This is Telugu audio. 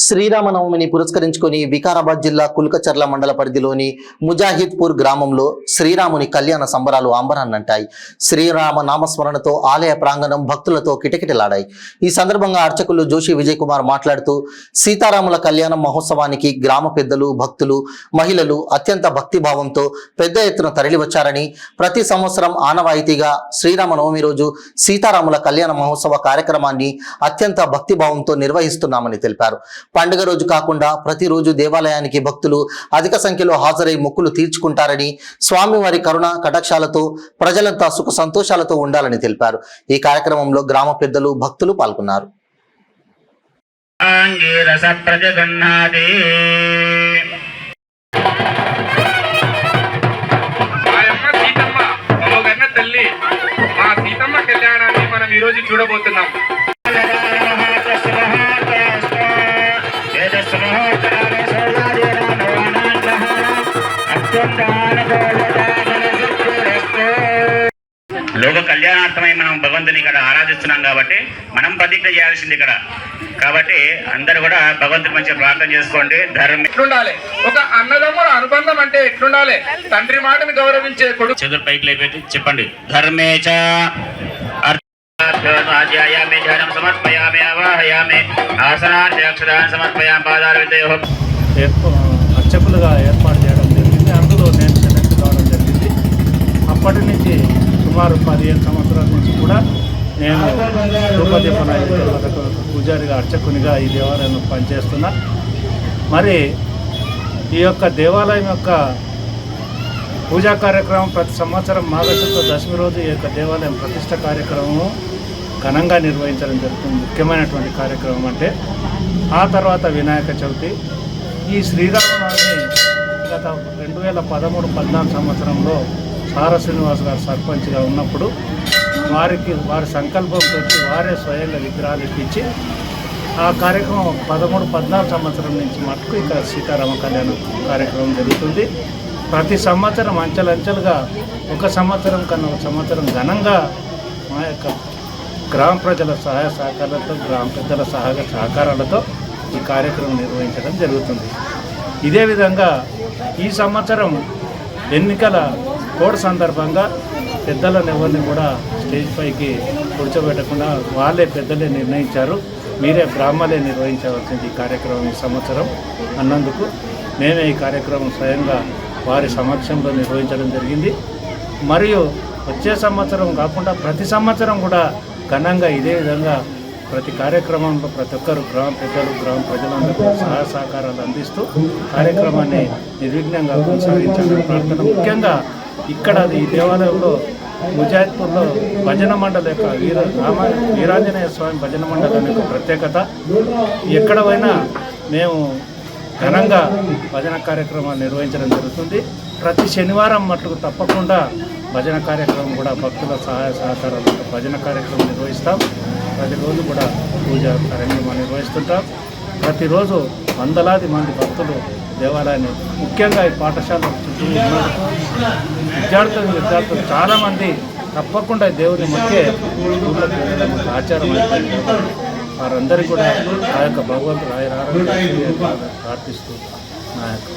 శ్రీరామనవమిని పురస్కరించుకొని వికారాబాద్ జిల్లా కుల్కచర్ల మండల పరిధిలోని ముజాహిద్పూర్ గ్రామంలో శ్రీరాముని కళ్యాణ సంబరాలు అంబరాన్నంటాయి. శ్రీరామ నామస్మరణతో ఆలయ ప్రాంగణం భక్తులతో కిటకిటలాడాయి. ఈ సందర్భంగా అర్చకులు జోషి విజయ్ కుమార్ మాట్లాడుతూ సీతారాముల కళ్యాణ మహోత్సవానికి గ్రామ పెద్దలు, భక్తులు, మహిళలు అత్యంత భక్తిభావంతో పెద్ద ఎత్తున తరలివచ్చారని, ప్రతి సంవత్సరం ఆనవాయితీగా శ్రీరామనవమి రోజు సీతారాముల కళ్యాణ మహోత్సవ కార్యక్రమాన్ని అత్యంత భక్తిభావంతో నిర్వహిస్తున్నామని తెలిపారు. పండుగ రోజు కాకుండా ప్రతిరోజు దేవాలయానికి భక్తులు అధిక సంఖ్యలో హాజరై మొక్కులు తీర్చుకుంటారని, స్వామివారి కరుణ కటాక్షాలతో ప్రజలంతా సుఖ సంతోషాలతో ఉండాలని తెలిపారు. ఈ కార్యక్రమంలో గ్రామ పెద్దలు, భక్తులు పాల్గొన్నారు. కళ్యాణాన్ని మనం ఈ రోజు చూడబోతున్నాం. లోక కళ్యాణార్థమై మనం భగవంతుని ఇక్కడ ఆరాధిస్తున్నాం కాబట్టి మనం ప్రతిజ్ఞ చేయాల్సింది ఇక్కడ. కాబట్టి అందరూ కూడా భగవంతుని మంచిగా ప్రార్థన చేసుకోండి. ధర్మం ఎట్లుండాలి, ఒక అన్నదమ్ముల అనుబంధం అంటే ఎట్లుండాలి, తండ్రి మాటను గౌరవించే కొడుకు. చేతులు పైకి లేపెట్టి చెప్పండి. ధర్మేచ సమర్పయామి, ఆవాహయామి, ఆసనాన్ని సమర్పయామి, పాదాలు అర్చకులుగా ఏర్పాటు చేయడం జరిగింది. అందులో నేను సెలెక్ట్ కావడం జరిగింది. అప్పటి నుంచి సుమారు 15 సంవత్సరాల నుంచి కూడా నేను రూపదీపన పూజారిగా, అర్చకునిగా ఈ దేవాలయంలో పనిచేస్తున్నా. మరి ఈ యొక్క దేవాలయం యొక్క పూజా కార్యక్రమం ప్రతి సంవత్సరం మాఘశుద్ధ దశమి రోజు ఈ యొక్క దేవాలయం ప్రతిష్ట కార్యక్రమము ఘనంగా నిర్వహించడం జరుగుతుంది. ముఖ్యమైనటువంటి కార్యక్రమం అంటే ఆ తర్వాత వినాయక చవితి. ఈ శ్రీరామనవమి గత 2013-14 సంవత్సరంలో సార శ్రీనివాస్ గారు సర్పంచ్గా ఉన్నప్పుడు వారి సంకల్పంతో వారే స్వయంగా విగ్రహాలు ఇప్పించి ఆ కార్యక్రమం 13-14 సంవత్సరం నుంచి మటుకు ఇక్కడ సీతారామ కళ్యాణ కార్యక్రమం జరుగుతుంది. ప్రతి సంవత్సరం అంచెలంచెలుగా ఒక సంవత్సరం కన్నా ఒక సంవత్సరం ఘనంగా మా యొక్క గ్రామ ప్రజల సహాయ సహకారాలతో, గ్రామ పెద్దల సహకారాలతో ఈ కార్యక్రమం నిర్వహించడం జరుగుతుంది. ఇదే విధంగా ఈ సంవత్సరం ఎన్నికల కోడ్ సందర్భంగా పెద్దలను ఎవరిని కూడా స్టేజ్ పైకి కూర్చోబెట్టకుండా వాళ్ళే పెద్దలే నిర్ణయించారు. మీరే బ్రాహ్మలే నిర్వహించవలసింది ఈ కార్యక్రమం ఈ సంవత్సరం అన్నందుకు మేమే ఈ కార్యక్రమం స్వయంగా వారి సమక్షంలో నిర్వహించడం జరిగింది. మరియు వచ్చే సంవత్సరం కాకుండా ప్రతి సంవత్సరం కూడా ఘనంగా ఇదే విధంగా ప్రతి కార్యక్రమంలో ప్రతి ఒక్కరు గ్రామ పెద్దలు, గ్రామ ప్రజలందరూ సహాయ సహకారాలు అందిస్తూ కార్యక్రమాన్ని నిర్విఘ్నంగా కొనసాగించాలని ప్రార్థన. ముఖ్యంగా ఇక్కడ ఈ దేవాలయంలో ముజాహిద్పూర్లో భజన మండలి యొక్క వీరాంజనేయ స్వామి భజన మండలి అనే ప్రత్యేకత. ఎక్కడ పోయినా మేము ఘనంగా భజన కార్యక్రమాలు నిర్వహించడం జరుగుతుంది. ప్రతి శనివారం మట్టుకు తప్పకుండా భజన కార్యక్రమం కూడా భక్తుల సహాయ సహకారాలతో భజన కార్యక్రమం నిర్వహిస్తాం. ప్రతిరోజు కూడా పూజ కార్యక్రమం నిర్వహిస్తుంటాం. ప్రతిరోజు వందలాది మంది భక్తులు దేవాలయాన్ని, ముఖ్యంగా ఈ పాఠశాల చుట్టూ విద్యార్థులు చాలామంది తప్పకుండా దేవుని మధ్య ఆచారం అయిపోయింది. వారందరికీ కూడా ఆ యొక్క భగవంతుడు ప్రార్థిస్తూ నా యొక్క